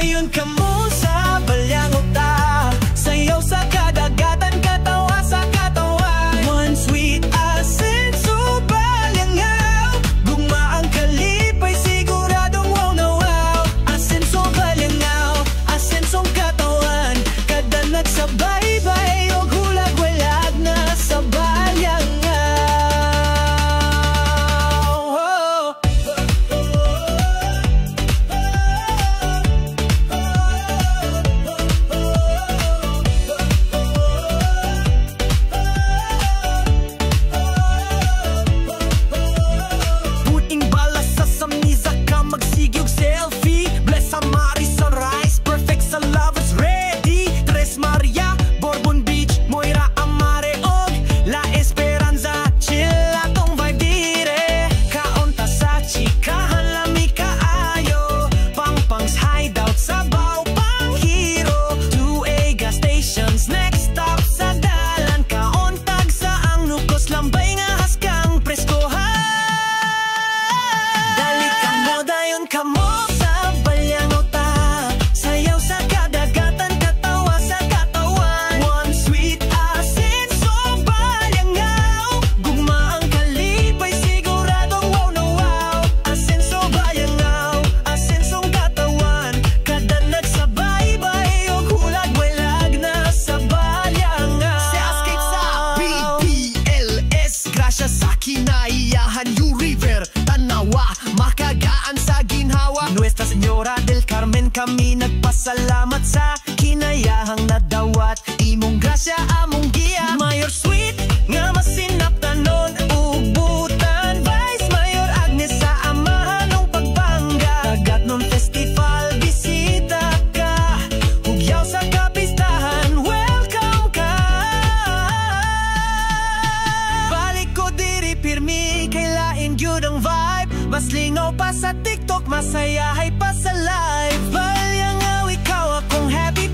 dayon kamo sa balyang ta, sayaw sa kadagatan, katawa sa katawan. One sweet asenso balyangaw, gugma ang kalipay siguradong wow na wow. Asenso balyangaw, asensong katawan, kada nagsabay-bay o gulag-walag na sa balyangaw. Puting bala sa samniza ka magsigyog selfie, bless sa Mari Sunrise, perfect sa lovers ready. Tres Maria, Bourbon Beach, Moira Amare og La Esperanza, chill atong vibe dire. Kaunta sa chikahan lami kaayo, pangpangs hideout sa baw pang hero. 2A gas stations, next stop sa dalan, kauntag sa ang nukos lambay nga haskang preskohan. Dali kamo dayon kamo sa balyang ta, sayaw sa kadagatan, katawa sa katawan. One sweet asenso balyangaw, gugma ang kalipay siguradong wow na wow. Asenso balyangaw, asensong katawan, kada nagsabay-bay o hulag-walag na sa balyangaw. Sa skate sa PPLS, grasya sa kinaiyahan New River, Tanawa, makagaan sa ginhawa. Nuestra Señora del Carmen, kami nagpasalamat sa kinayahang nadawat. Imong grasya among giya, Mayor Sweet nga masinaptanon ug butan. Vice Mayor Agnes sa amahan ng pagbangga, kagat nun festival bisita ka, hugyaw sa kapistahan welcome ka. Balik ko diri pirmi, kay lain gyud ang vibe, mas lingaw pa sa TikTok, masayahay pa sa live. Balyangaw ikaw akong happy